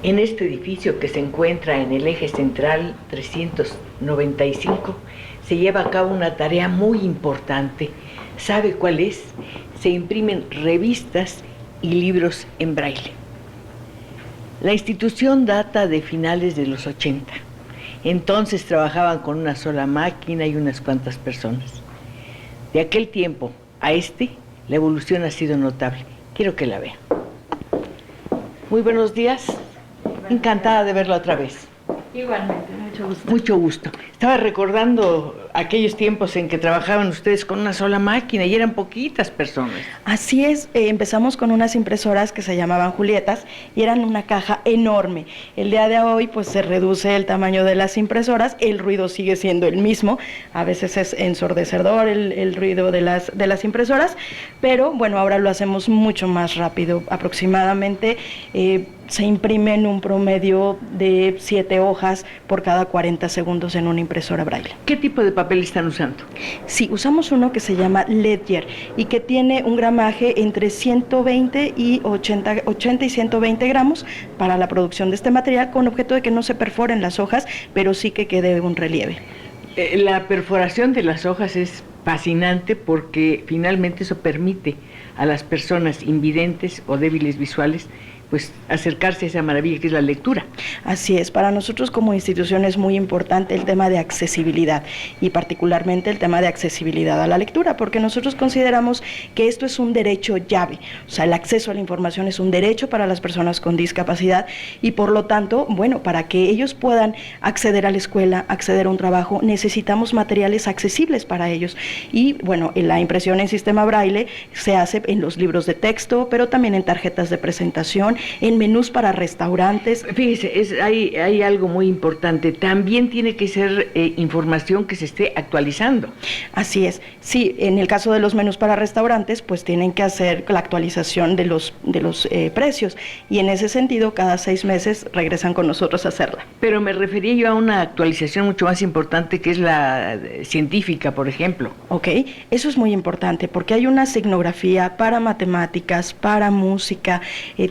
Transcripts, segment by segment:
En este edificio que se encuentra en el eje central 395 se lleva a cabo una tarea muy importante. ¿Sabe cuál es? Se imprimen revistas y libros en braille. La institución data de finales de los 80. Entonces trabajaban con una sola máquina y unas cuantas personas. De aquel tiempo a la evolución ha sido notable. Quiero que la vea. Muy buenos días. Encantada de verla otra vez. Igualmente, mucho gusto. Mucho gusto. Estaba recordando aquellos tiempos en que trabajaban ustedes con una sola máquina y eran poquitas personas. Así es, empezamos con unas impresoras que se llamaban Julietas y eran una caja enorme. El día de hoy pues se reduce el tamaño de las impresoras, el ruido sigue siendo el mismo, a veces es ensordecedor el ruido de las impresoras, pero bueno, ahora lo hacemos mucho más rápido, aproximadamente se imprimen un promedio de 7 hojas por cada 40 segundos en una impresora braille. ¿Qué tipo de papel están usando? Sí, usamos uno que se llama Ledger y que tiene un gramaje entre 120 y 80 y 120 gramos para la producción de este material, con objeto de que no se perforen las hojas, pero sí que quede un relieve. La perforación de las hojas es fascinante porque finalmente eso permite a las personas invidentes o débiles visuales pues acercarse a esa maravilla que es la lectura. Así es, para nosotros como institución es muy importante el tema de accesibilidad y particularmente el tema de accesibilidad a la lectura, porque nosotros consideramos que esto es un derecho llave, o sea, el acceso a la información es un derecho para las personas con discapacidad y por lo tanto, bueno, para que ellos puedan acceder a la escuela, acceder a un trabajo, necesitamos materiales accesibles para ellos y bueno, la impresión en sistema braille se hace en los libros de texto, pero también en tarjetas de presentación, en menús para restaurantes. Fíjese, hay algo muy importante, también tiene que ser información que se esté actualizando. Así es, sí, en el caso de los menús para restaurantes, pues tienen que hacer la actualización de los precios y en ese sentido cada 6 meses regresan con nosotros a hacerla. Pero me refería yo a una actualización mucho más importante que es la científica, por ejemplo. Ok, eso es muy importante porque hay una signografía para matemáticas, para música,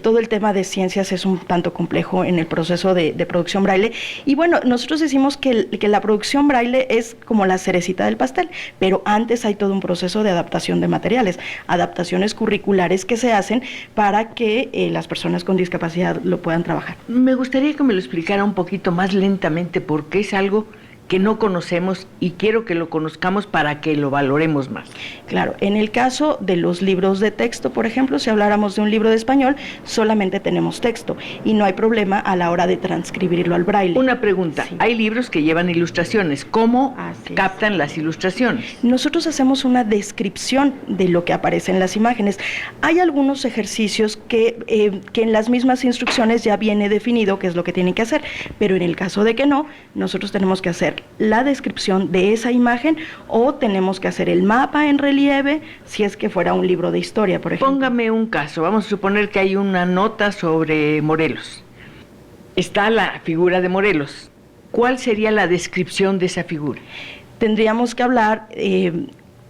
todo el tema de ciencias es un tanto complejo en el proceso de producción braille y bueno, nosotros decimos que la producción braille es como la cerecita del pastel, pero antes hay todo un proceso de adaptación de materiales, adaptaciones curriculares que se hacen para que las personas con discapacidad lo puedan trabajar. Me gustaría que me lo explicara un poquito más lentamente porque es algo que no conocemos y quiero que lo conozcamos para que lo valoremos más. Claro, en el caso de los libros de texto, por ejemplo, si habláramos de un libro de español, solamente tenemos texto y no hay problema a la hora de transcribirlo al braille. Una pregunta, sí. Hay libros que llevan ilustraciones, ¿cómo captan las ilustraciones? Nosotros hacemos una descripción de lo que aparece en las imágenes. Hay algunos ejercicios que en las mismas instrucciones ya viene definido qué es lo que tienen que hacer, pero en el caso de que no, nosotros tenemos que hacer la descripción de esa imagen o tenemos que hacer el mapa en relieve si es que fuera un libro de historia, por ejemplo. Póngame un caso, vamos a suponer que hay una nota sobre Morelos. Está la figura de Morelos. ¿Cuál sería la descripción de esa figura? Tendríamos que hablar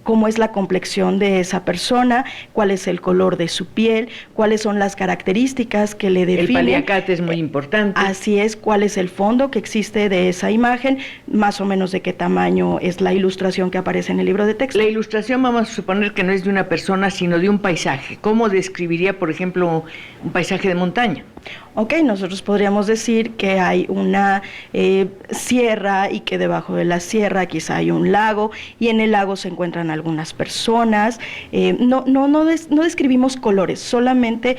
cómo es la complexión de esa persona, cuál es el color de su piel, cuáles son las características que le definen. El paliacate es muy importante. Así es, cuál es el fondo que existe de esa imagen, más o menos de qué tamaño es la ilustración que aparece en el libro de texto. La ilustración vamos a suponer que no es de una persona, sino de un paisaje. ¿Cómo describiría, por ejemplo, un paisaje de montaña? Ok, nosotros podríamos decir que hay una sierra y que debajo de la sierra quizá hay un lago y en el lago se encuentran algunas personas. No describimos colores, solamente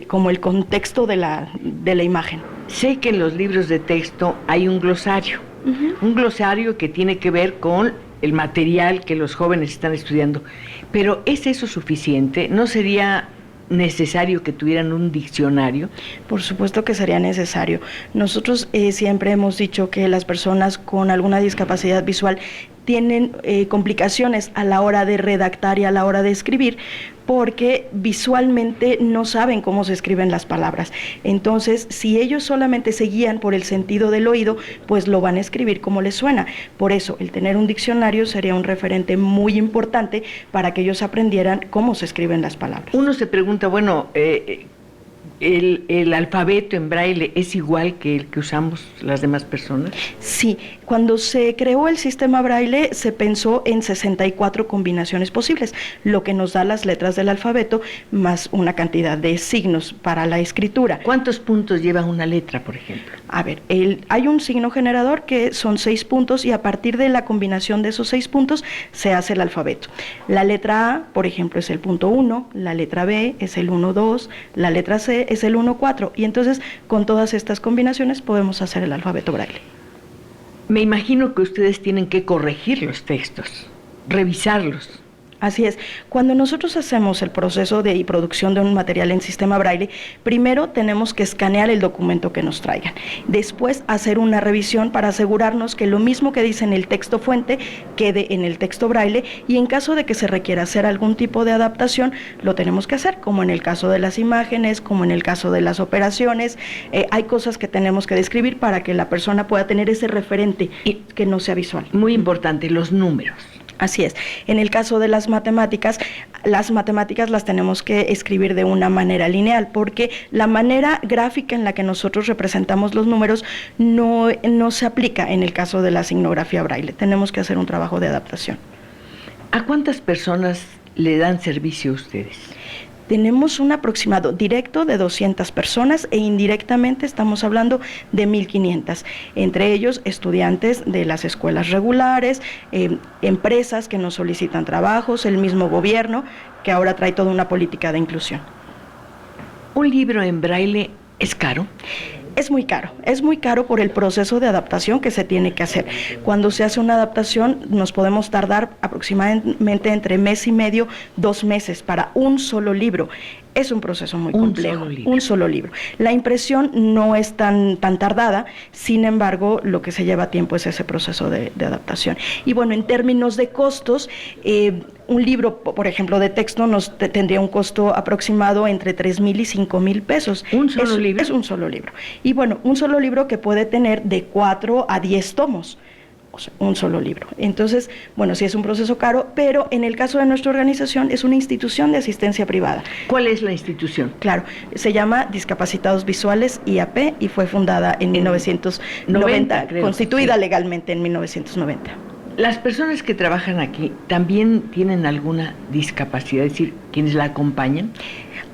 como el contexto de la imagen. Sé que en los libros de texto hay un glosario, un glosario que tiene que ver con el material que los jóvenes están estudiando, pero ¿es eso suficiente? ¿No sería necesario que tuvieran un diccionario? Por supuesto que sería necesario. Nosotros siempre hemos dicho que las personas con alguna discapacidad visual tienen complicaciones a la hora de redactar y a la hora de escribir, porque visualmente no saben cómo se escriben las palabras. Entonces, si ellos solamente se guían por el sentido del oído, pues lo van a escribir como les suena. Por eso, el tener un diccionario sería un referente muy importante para que ellos aprendieran cómo se escriben las palabras. Uno se pregunta, bueno, ¿El alfabeto en braille es igual que el que usamos las demás personas? Sí, cuando se creó el sistema braille se pensó en 64 combinaciones posibles, lo que nos da las letras del alfabeto más una cantidad de signos para la escritura. ¿Cuántos puntos lleva una letra, por ejemplo? A ver, hay un signo generador que son 6 puntos y a partir de la combinación de esos 6 puntos se hace el alfabeto. La letra A, por ejemplo, es el punto 1, la letra B es el 1-2, la letra C es el 1-4 y entonces con todas estas combinaciones podemos hacer el alfabeto braille. Me imagino que ustedes tienen que corregir los textos, revisarlos. Así es. Cuando nosotros hacemos el proceso de producción de un material en sistema braille, primero tenemos que escanear el documento que nos traigan. Después hacer una revisión para asegurarnos que lo mismo que dice en el texto fuente quede en el texto braille y en caso de que se requiera hacer algún tipo de adaptación, lo tenemos que hacer, como en el caso de las imágenes, como en el caso de las operaciones. Hay cosas que tenemos que describir para que la persona pueda tener ese referente y que no sea visual. Muy importante, los números. Así es. En el caso de las matemáticas las tenemos que escribir de una manera lineal, porque la manera gráfica en la que nosotros representamos los números no se aplica en el caso de la signografía braille. Tenemos que hacer un trabajo de adaptación. ¿A cuántas personas le dan servicio a ustedes? Tenemos un aproximado directo de 200 personas e indirectamente estamos hablando de 1,500, entre ellos estudiantes de las escuelas regulares, empresas que nos solicitan trabajos, el mismo gobierno que ahora trae toda una política de inclusión. ¿Un libro en braille es caro? Es muy caro por el proceso de adaptación que se tiene que hacer. Cuando se hace una adaptación nos podemos tardar aproximadamente entre mes y medio, 2 meses para un solo libro. Es un proceso muy complejo, un solo libro. La impresión no es tan tardada, sin embargo, lo que se lleva tiempo es ese proceso de adaptación. Y bueno, en términos de costos, un libro, por ejemplo, de texto tendría un costo aproximado entre 3,000 y 5,000 pesos. ¿Un solo libro? Es un solo libro. Y bueno, un solo libro que puede tener de 4 a 10 tomos. Un solo libro. Entonces, bueno, sí es un proceso caro, pero en el caso de nuestra organización es una institución de asistencia privada. ¿Cuál es la institución? Claro, se llama Discapacitados Visuales IAP y fue fundada en 1990, creo, constituida legalmente en 1990. ¿Las personas que trabajan aquí también tienen alguna discapacidad, es decir, quienes la acompañan?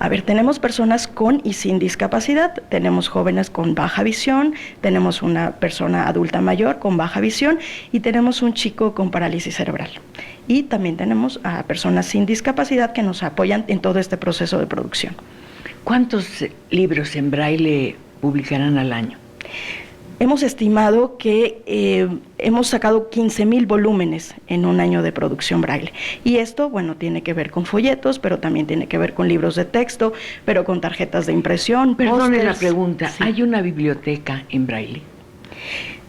A ver, tenemos personas con y sin discapacidad, tenemos jóvenes con baja visión, tenemos una persona adulta mayor con baja visión y tenemos un chico con parálisis cerebral. Y también tenemos a personas sin discapacidad que nos apoyan en todo este proceso de producción. ¿Cuántos libros en braille publicarán al año? Hemos estimado que hemos sacado 15,000 volúmenes en un año de producción braille. Y esto, bueno, tiene que ver con folletos, pero también tiene que ver con libros de texto, pero con tarjetas de impresión. Perdone la pregunta, sí. ¿Hay una biblioteca en braille?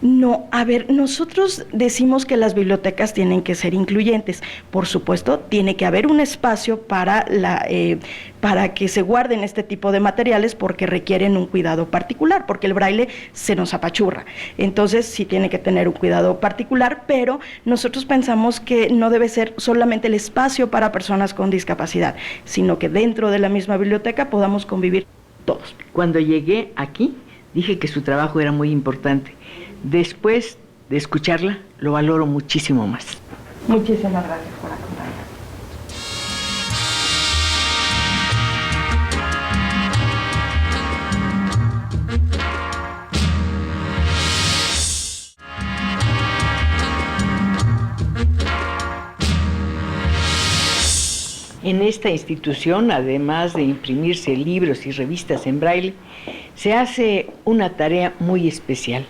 No, a ver, nosotros decimos que las bibliotecas tienen que ser incluyentes. Por supuesto, tiene que haber un espacio para que se guarden este tipo de materiales porque requieren un cuidado particular, porque el braille se nos apachurra. Entonces, sí tiene que tener un cuidado particular, pero nosotros pensamos que no debe ser solamente el espacio para personas con discapacidad, sino que dentro de la misma biblioteca podamos convivir todos. Cuando llegué aquí, dije que su trabajo era muy importante. Después de escucharla, lo valoro muchísimo más. Muchísimas gracias por acompañarnos. En esta institución, además de imprimirse libros y revistas en braille, se hace una tarea muy especial.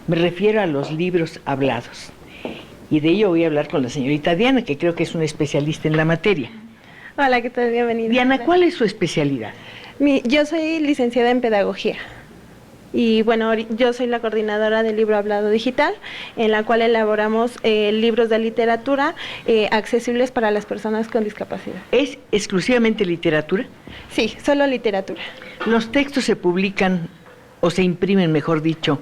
Me refiero a los libros hablados. Y de ello voy a hablar con la señorita Diana, que creo que es una especialista en la materia. Hola, ¿qué tal? Bienvenida. Diana, ¿cuál es su especialidad? Yo soy licenciada en Pedagogía. Y bueno, yo soy la coordinadora del libro hablado digital, en la cual elaboramos libros de literatura accesibles para las personas con discapacidad. ¿Es exclusivamente literatura? Sí, solo literatura. ¿Los textos se publican o se imprimen, mejor dicho,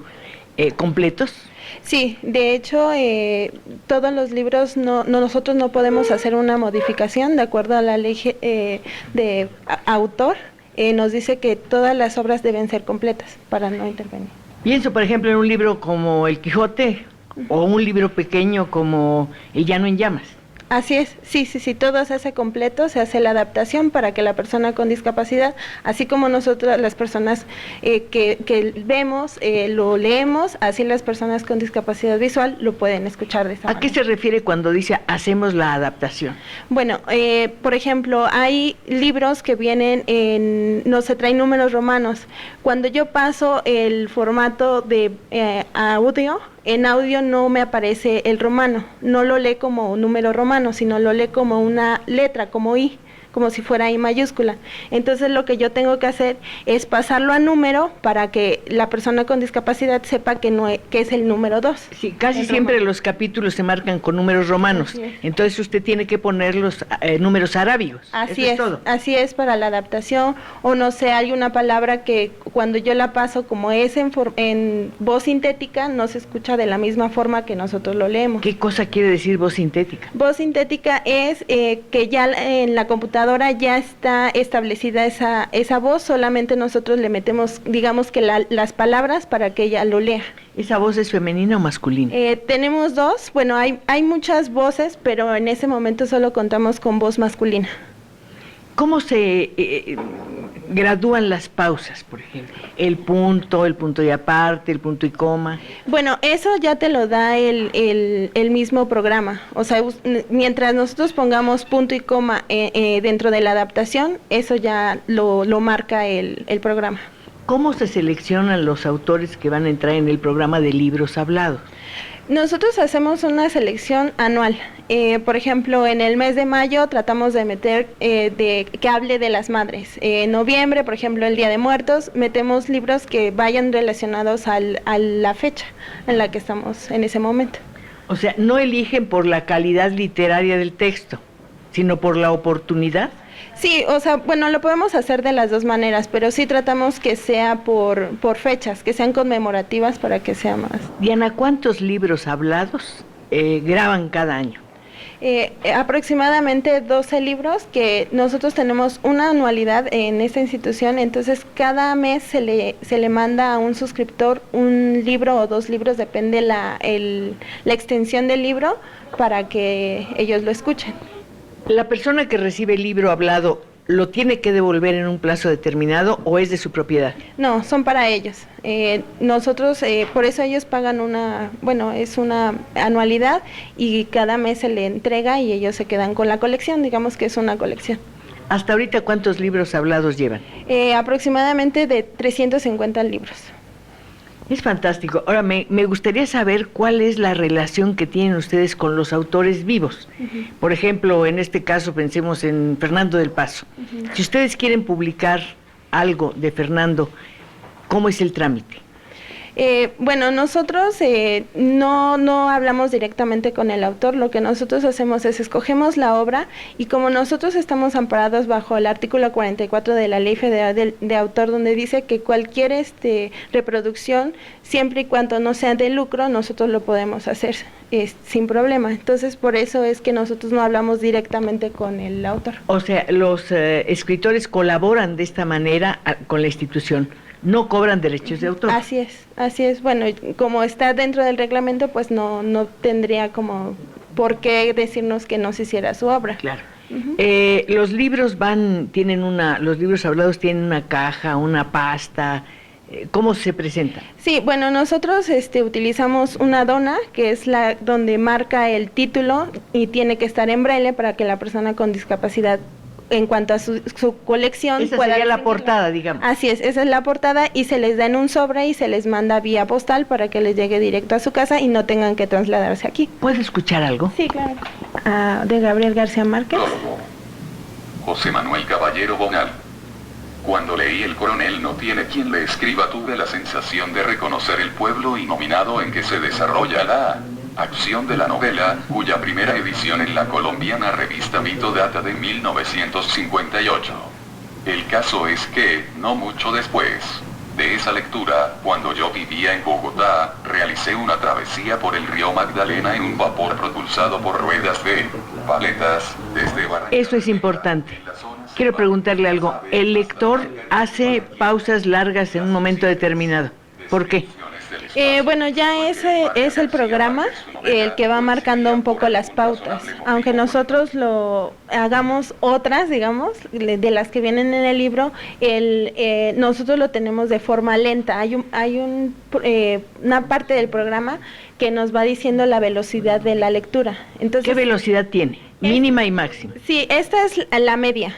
completos? Sí, de hecho, todos los libros nosotros no podemos hacer una modificación de acuerdo a la ley de autor. nos dice que todas las obras deben ser completas para no intervenir. Pienso, por ejemplo, en un libro como El Quijote o un libro pequeño como El Llano en Llamas. Así es, sí, todo se hace completo, se hace la adaptación para que la persona con discapacidad, así como nosotros las personas que vemos, lo leemos, así las personas con discapacidad visual lo pueden escuchar de esa manera. ¿A qué se refiere cuando dice hacemos la adaptación? Bueno, por ejemplo, hay libros que vienen no se traen números romanos. Cuando yo paso el formato de audio, en audio no me aparece el romano, no lo lee como un número romano, sino lo lee como una letra, como I, como si fuera I mayúscula. Entonces lo que yo tengo que hacer es pasarlo a número para que la persona con discapacidad sepa que es el número 2. Sí, casi siempre los capítulos se marcan con números romanos, entonces usted tiene que poner los números arábigos. Así es, todo. Así es para la adaptación, o no sé, hay una palabra que cuando yo la paso como es en voz sintética, no se escucha de la misma forma que nosotros lo leemos. ¿Qué cosa quiere decir voz sintética? Voz sintética es que ya en la computadora ya está establecida esa voz, solamente nosotros le metemos, digamos que las palabras para que ella lo lea. ¿Esa voz es femenina o masculina? Tenemos dos, bueno, hay muchas voces, pero en ese momento solo contamos con voz masculina. ¿Cómo se gradúan las pausas, por ejemplo? El punto y aparte, el punto y coma. Bueno, eso ya te lo da el mismo programa. O sea, mientras nosotros pongamos punto y coma dentro de la adaptación, eso ya lo marca el programa. ¿Cómo se seleccionan los autores que van a entrar en el programa de libros hablados? Nosotros hacemos una selección anual. Por ejemplo, en el mes de mayo tratamos de meter que hable de las madres. En noviembre, por ejemplo, el Día de Muertos, metemos libros que vayan relacionados a la fecha en la que estamos en ese momento. O sea, no eligen por la calidad literaria del texto, sino por la oportunidad. Sí, o sea, bueno, lo podemos hacer de las dos maneras, pero sí tratamos que sea por fechas, que sean conmemorativas para que sea más. Diana, ¿cuántos libros hablados graban cada año? Aproximadamente 12 libros, que nosotros tenemos una anualidad en esta institución, entonces cada mes se le manda a un suscriptor un libro o 2 libros, depende la extensión del libro, para que ellos lo escuchen. ¿La persona que recibe el libro hablado lo tiene que devolver en un plazo determinado o es de su propiedad? No, son para ellos. Nosotros, por eso ellos pagan es una anualidad y cada mes se le entrega y ellos se quedan con la colección, digamos que es una colección. ¿Hasta ahorita cuántos libros hablados llevan? Aproximadamente de 350 libros. Es fantástico. Ahora, me gustaría saber cuál es la relación que tienen ustedes con los autores vivos. Por ejemplo, en este caso pensemos en Fernando del Paso. Si ustedes quieren publicar algo de Fernando, ¿cómo es el trámite? Bueno, nosotros no hablamos directamente con el autor. Lo que nosotros hacemos es escogemos la obra y como nosotros estamos amparados bajo el artículo 44 de la Ley Federal de Autor, donde dice que cualquier reproducción, siempre y cuando no sea de lucro, nosotros lo podemos hacer sin problema. Entonces, por eso es que nosotros no hablamos directamente con el autor. O sea, los escritores colaboran de esta manera con la institución. No cobran derechos de autor. Así es. Bueno, como está dentro del reglamento, pues no tendría como por qué decirnos que no se hiciera su obra. Claro. Los libros los libros hablados tienen una caja, una pasta. ¿Cómo se presentan? Sí, bueno, nosotros utilizamos una dona, que es la donde marca el título y tiene que estar en braille para que la persona con discapacidad, en cuanto a su colección, esa sería la portada, digamos. Así es, esa es la portada y se les da en un sobre y se les manda vía postal para que les llegue directo a su casa y no tengan que trasladarse aquí. ¿Puedo escuchar algo? Sí, claro. De Gabriel García Márquez. Prólogo. José Manuel Caballero Bonal. Cuando leí El Coronel no tiene quien le escriba, tuve la sensación de reconocer el pueblo y nominado en que se desarrolla la acción de la novela, cuya primera edición en la colombiana revista Mito data de 1958. El caso es que, no mucho después de esa lectura, cuando yo vivía en Bogotá, realicé una travesía por el río Magdalena en un vapor propulsado por ruedas de paletas desde Barranquilla. Eso es importante. Quiero preguntarle algo. El lector hace pausas largas en un momento determinado. ¿Por qué? Bueno, ya ese es el programa el que va marcando un poco las pautas. Aunque nosotros lo hagamos otras, digamos, de las que vienen en el libro, nosotros lo tenemos de forma lenta. Una parte del programa que nos va diciendo la velocidad de la lectura. Entonces, ¿qué velocidad tiene? Mínima y máxima. Sí, esta es la media,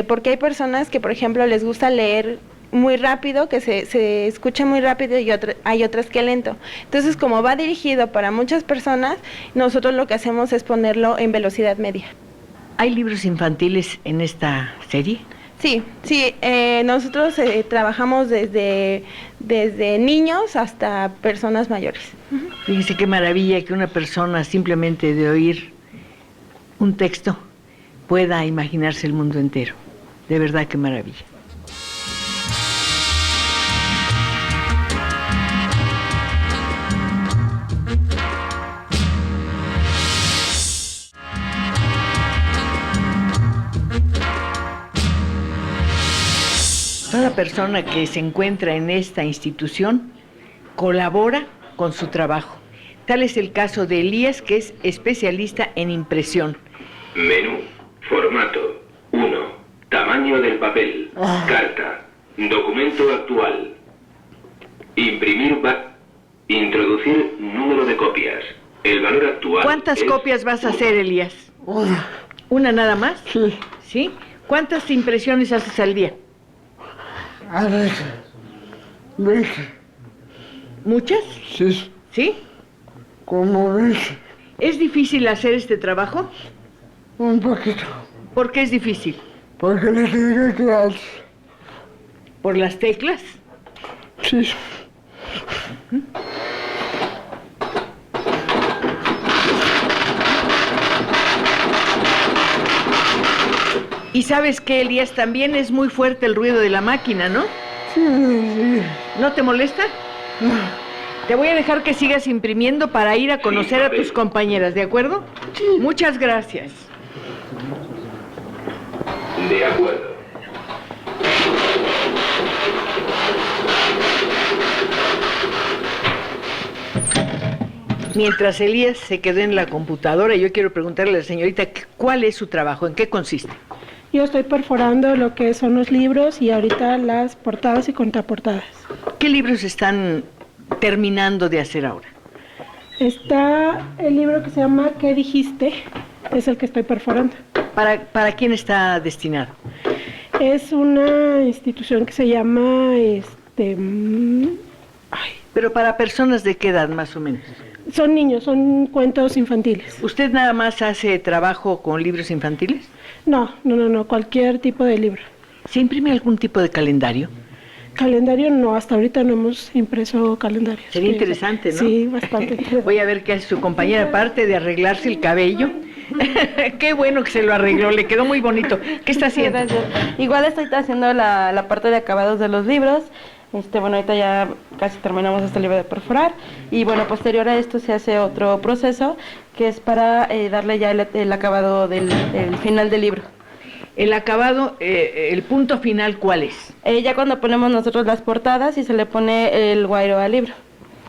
porque hay personas que, por ejemplo, les gusta leer muy rápido, que se escucha muy rápido, y hay otras que lento. Entonces, como va dirigido para muchas personas, nosotros lo que hacemos es ponerlo en velocidad media. ¿Hay libros infantiles en esta serie? Sí, nosotros trabajamos desde niños hasta personas mayores. Fíjense qué maravilla que una persona simplemente de oír un texto pueda imaginarse el mundo entero. De verdad, qué maravilla. Toda persona que se encuentra en esta institución colabora con su trabajo. Tal es el caso de Elías, que es especialista en impresión. Menú, formato, 1, tamaño del papel, carta, documento actual, imprimir, introducir número de copias, el valor actual. ¿Cuántas copias vas a hacer, Elías? ¿Una nada más? Sí. ¿Sí? ¿Cuántas impresiones haces al día? A ver, 20. ¿Muchas? Sí, ¿Sí? como 20. ¿Es difícil hacer este trabajo? Un poquito. ¿Por qué es difícil? Porque le tengo que dar. ¿Por las teclas? Sí. Y sabes que, Elías, también es muy fuerte el ruido de la máquina, ¿no? Sí. ¿No te molesta? Te voy a dejar que sigas imprimiendo para ir a conocer a tus compañeras, ¿de acuerdo? Sí. Muchas gracias. De acuerdo. Mientras Elías se quedó en la computadora, yo quiero preguntarle a la señorita cuál es su trabajo, en qué consiste. Yo estoy perforando lo que son los libros y ahorita las portadas y contraportadas. ¿Qué libros están terminando de hacer ahora? Está el libro que se llama ¿Qué dijiste? Es el que estoy perforando. ¿Para quién está destinado? Es una institución que se llama Pero para personas de qué edad, más o menos. son niños, son cuentos infantiles. ¿Usted nada más hace trabajo con libros infantiles? No, cualquier tipo de libro. ¿Se imprime algún tipo de calendario? Calendario no, hasta ahorita no hemos impreso calendarios. Sería interesante, ¿no? Sí, bastante interesante. Voy a ver qué hace su compañera, aparte de arreglarse el cabello. Qué bueno que se lo arregló, le quedó muy bonito. ¿Qué está haciendo? Sí, igual estoy haciendo la parte de acabados de los libros. Bueno, ahorita ya casi terminamos este libro de perforar y bueno, posterior a esto se hace otro proceso que es para darle ya el acabado el final del libro. El acabado, el punto final, ¿cuál es? Ya cuando ponemos nosotros las portadas y se le pone el guairo al libro.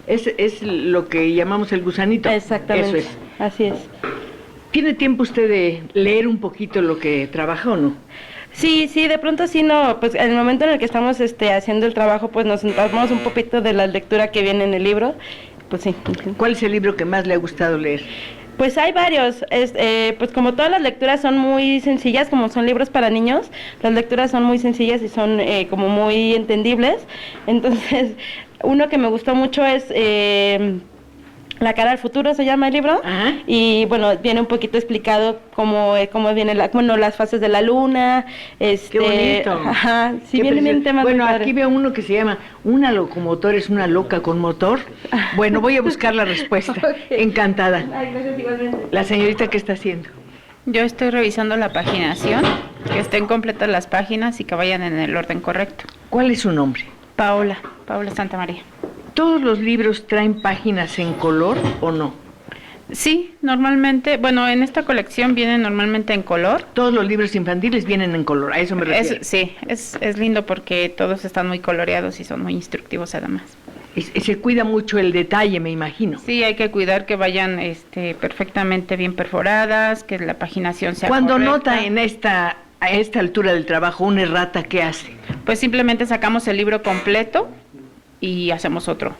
Es lo que llamamos el gusanito. Exactamente. Eso es. Así es. ¿Tiene tiempo usted de leer un poquito lo que trabaja o no? Sí, de pronto sí, no, pues en el momento en el que estamos haciendo el trabajo, pues nos sentamos un poquito de la lectura que viene en el libro, pues sí. ¿Cuál es el libro que más le ha gustado leer? Pues hay varios, pues como todas las lecturas son muy sencillas, como son libros para niños, las lecturas son muy sencillas y son como muy entendibles, entonces uno que me gustó mucho es... La cara al futuro se llama el libro. Ajá. Y bueno, viene un poquito explicado cómo viene las fases de la luna. Qué bonito. Ajá, sí, Qué vienen en temas. Bueno, aquí veo uno que se llama Una locomotora es una loca con motor. Bueno, voy a buscar la respuesta. Okay. Encantada. Ay, gracias igualmente. La señorita, ¿qué está haciendo? Yo estoy revisando la paginación, que estén completas las páginas y que vayan en el orden correcto. ¿Cuál es su nombre? Paola Santamaría. ¿Todos los libros traen páginas en color o no? Sí, normalmente, bueno, en esta colección vienen normalmente en color. Todos los libros infantiles vienen en color, a eso me refiero. Sí, es lindo porque todos están muy coloreados y son muy instructivos además. Se cuida mucho el detalle, me imagino. Sí, hay que cuidar que vayan perfectamente bien perforadas, que la paginación sea Cuando correcta. nota a esta altura del trabajo una errata, ¿qué hace? Pues simplemente sacamos el libro completo y hacemos otro.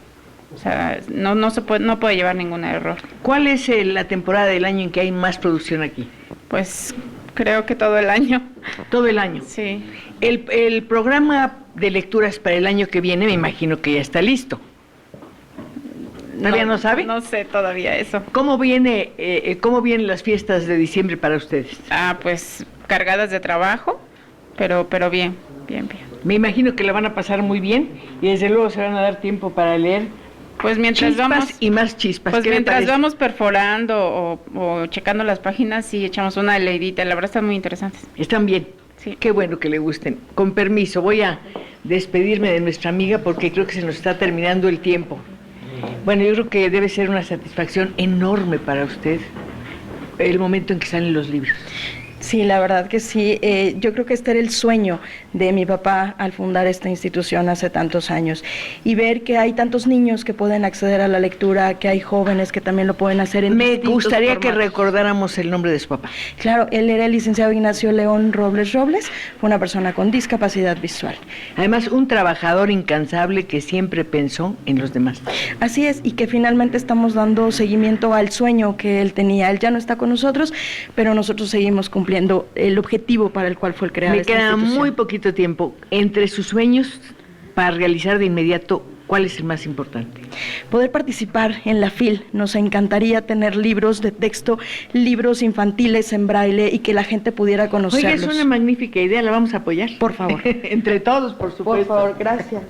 O sea, no puede llevar ningún error. ¿Cuál es la temporada del año en que hay más producción aquí? Pues creo que todo el año. Todo el año. Sí. El programa de lecturas para el año que viene, me imagino que ya está listo. ¿Todavía no sabe? No sé todavía eso. ¿Cómo vienen las fiestas de diciembre para ustedes? Pues cargadas de trabajo, pero bien. Me imagino que la van a pasar muy bien y desde luego se van a dar tiempo para leer. Pues mientras chispas vamos y más chispas. Pues ¿qué le mientras parece? vamos perforando o checando las páginas, sí echamos una leidita. La verdad están muy interesantes. Están bien. Sí. Qué bueno que le gusten. Con permiso, voy a despedirme de nuestra amiga porque creo que se nos está terminando el tiempo. Bueno, yo creo que debe ser una satisfacción enorme para usted el momento en que salen los libros. Sí, la verdad que sí. Yo creo que este era el sueño de mi papá al fundar esta institución hace tantos años. Y ver que hay tantos niños que pueden acceder a la lectura, que hay jóvenes que también lo pueden hacer en Me distintos gustaría que formatos. recordáramos el nombre de su papá. Claro, él era el licenciado Ignacio León Robles, fue una persona con discapacidad visual. Además, un trabajador incansable que siempre pensó en los demás. Así es, y que finalmente estamos dando seguimiento al sueño que él tenía. Él ya no está con nosotros, pero nosotros seguimos cumpliendo el objetivo para el cual fue creado. Me queda muy poquito tiempo. Entre sus sueños para realizar de inmediato, ¿cuál es el más importante? Poder participar en la FIL. Nos encantaría tener libros de texto, libros infantiles en braille y que la gente pudiera conocerlos. Oiga, es una magnífica idea, la vamos a apoyar. Por favor. Entre todos, por supuesto. Por favor, gracias.